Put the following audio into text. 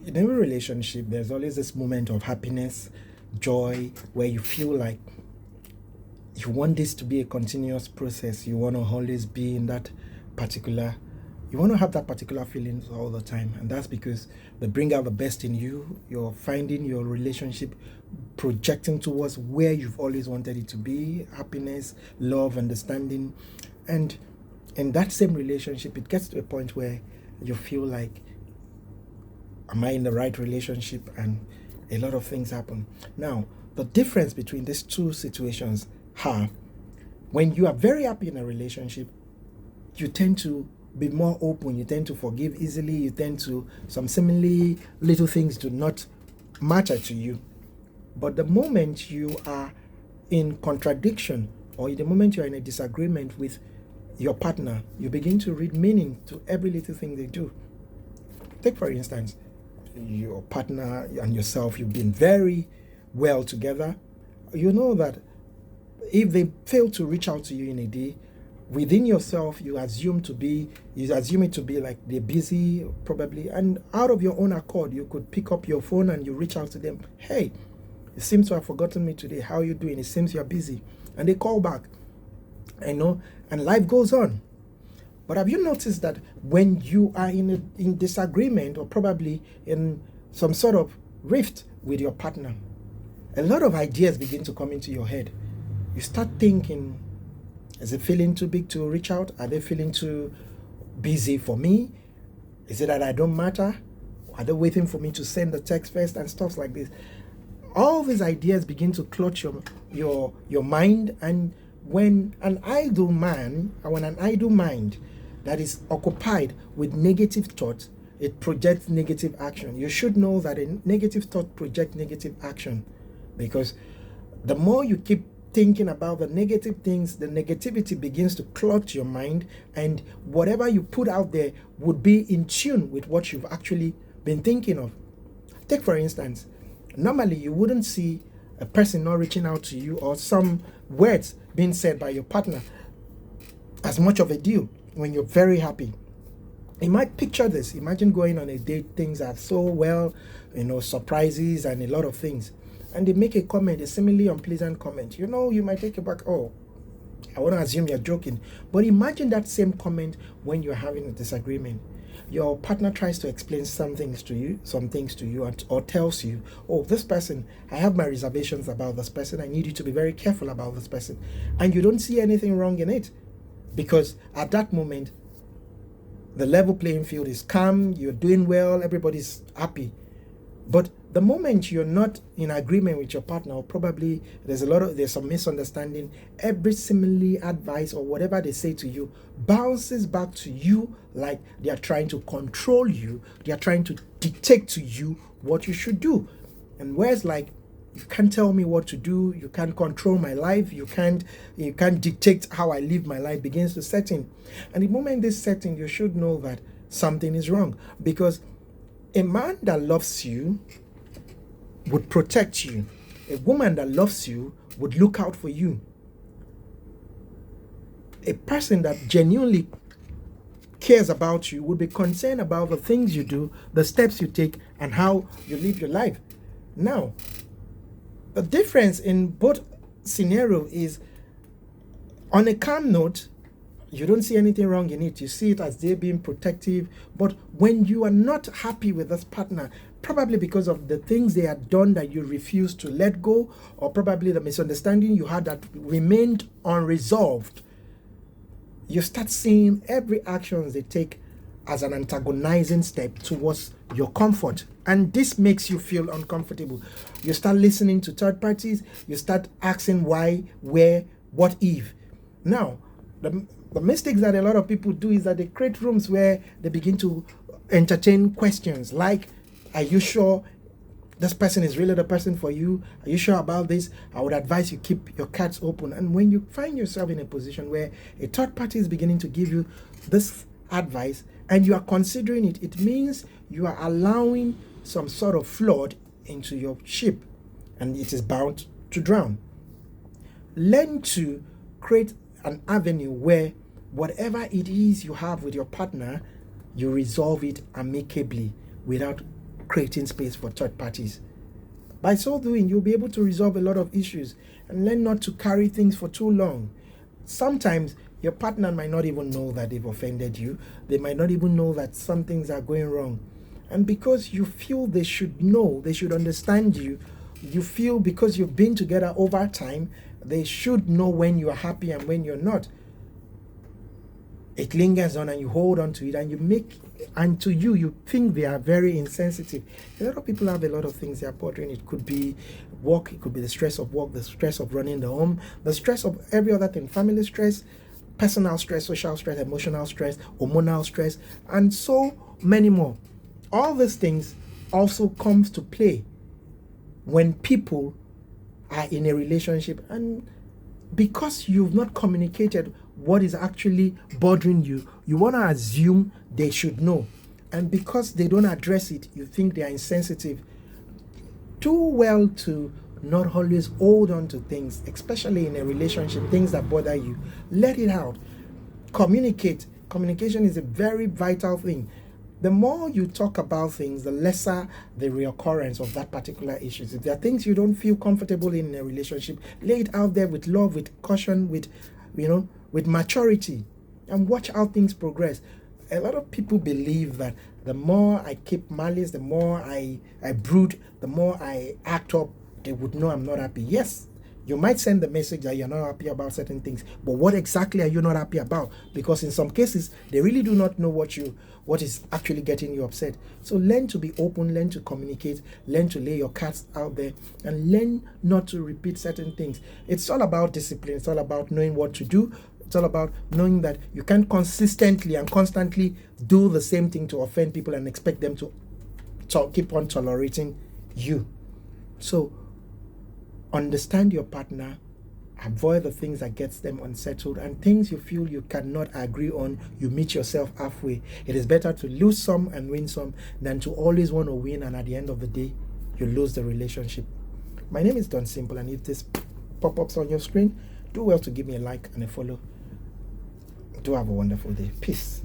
in every relationship, there's always this moment of happiness, joy, where you feel like you want this to be a continuous process. You want to always be in that particular, you want to have that particular feelings all the time. And that's because they bring out the best in you. You're finding your relationship projecting towards where you've always wanted it to be: happiness, love, understanding. And in that same relationship, it gets to a point where you feel like, am I in the right relationship? And a lot of things happen. Now, the difference between these two situations are, when you are very happy in a relationship, you tend to be more open, you tend to forgive easily, you tend to, some seemingly little things do not matter to you. But the moment you are in contradiction, or the moment you are in a disagreement with your partner, you begin to read meaning to every little thing they do. Take, for instance, your partner and yourself, you've been very well together. You know that if they fail to reach out to you in a day, within yourself, you assume it to be like they're busy, probably, and out of your own accord, you could pick up your phone and you reach out to them. Hey, it seems to have forgotten me today. How are you doing? It seems you're busy. And they call back. I know, and life goes on. But have you noticed that when you are in disagreement, or probably in some sort of rift with your partner, a lot of ideas begin to come into your head. You start thinking, is it feeling too big to reach out? Are they feeling too busy for me? Is it that I don't matter? Are they waiting for me to send the text first, and stuff like this? All these ideas begin to clutch your mind, and when an idle mind that is occupied with negative thoughts, it projects negative action. You should know that a negative thought projects negative action, because the more you keep thinking about the negative things, the negativity begins to clutch your mind, and whatever you put out there would be in tune with what you've actually been thinking of. Take, for instance, normally you wouldn't see a person not reaching out to you, or some words being said by your partner, as much of a deal when you're very happy. You might picture this. Imagine going on a date, things are so well, surprises and a lot of things. And they make a comment, a seemingly unpleasant comment. You might take it back. Oh, I want to assume you're joking. But imagine that same comment when you're having a disagreement. Your partner tries to explain some things to you, or tells you, oh, this person, I have my reservations about this person. I need you to be very careful about this person. And you don't see anything wrong in it, because at that moment, the level playing field is calm, you're doing well, everybody's happy. But the moment you're not in agreement with your partner, or probably there's some misunderstanding, every seemingly advice or whatever they say to you bounces back to you like they are trying to control you. They are trying to dictate to you what you should do. And whereas, like, you can't tell me what to do, you can't control my life, you can't dictate how I live my life, begins to set in. And the moment this sets in, you should know that something is wrong, because a man that loves you would protect you. A woman that loves you would look out for you. A person that genuinely cares about you would be concerned about the things you do, the steps you take, and how you live your life. Now, the difference in both scenarios is, on a calm note, you don't see anything wrong in it. You see it as they being protective. But when you are not happy with this partner, probably because of the things they had done that you refuse to let go, or probably the misunderstanding you had that remained unresolved, you start seeing every action they take as an antagonizing step towards your comfort. And this makes you feel uncomfortable. You start listening to third parties. You start asking why, where, what if. Now, the mistakes that a lot of people do is that they create rooms where they begin to entertain questions like, are you sure this person is really the person for you? Are you sure about this? I would advise you keep your cards open. And when you find yourself in a position where a third party is beginning to give you this advice and you are considering it, it means you are allowing some sort of flood into your ship, and it is bound to drown. Learn to create an avenue where whatever it is you have with your partner, you resolve it amicably without creating space for third parties. By so doing, you'll be able to resolve a lot of issues and learn not to carry things for too long. Sometimes your partner might not even know that they've offended you. They might not even know that some things are going wrong. And because you feel they should know, they should understand you, you feel because you've been together over time, they should know when you're happy and when you're not. It lingers on and you hold on to it, and to you think they are very insensitive. A lot of people have a lot of things they are bothering. It could be work, it could be the stress of work, the stress of running the home, the stress of every other thing, family stress, personal stress, social stress, emotional stress, hormonal stress, and so many more. All these things also comes to play when people are in a relationship, and because you've not communicated what is actually bothering you, you want to assume they should know. And because they don't address it, you think they are insensitive. Do well to not always hold on to things, especially in a relationship, things that bother you. Let it out. Communicate. Communication is a very vital thing. The more you talk about things, the lesser the reoccurrence of that particular issue. If there are things you don't feel comfortable in a relationship, lay it out there with love, with caution, with maturity, and watch how things progress. A lot of people believe that the more I keep malice, the more I brood, the more I act up, they would know I'm not happy. Yes, you might send the message that you're not happy about certain things, but what exactly are you not happy about? Because in some cases, they really do not know what is actually getting you upset. So learn to be open, learn to communicate, learn to lay your cards out there, and learn not to repeat certain things. It's all about discipline. It's all about knowing what to do. It's all about knowing that you can't consistently and constantly do the same thing to offend people and expect them to keep on tolerating you. So understand your partner, avoid the things that gets them unsettled, and things you feel you cannot agree on, you meet yourself halfway. It is better to lose some and win some than to always want to win and at the end of the day, you lose the relationship. My name is Don Simple, and if this pop-ups on your screen, do well to give me a like and a follow. Do have a wonderful day. Peace.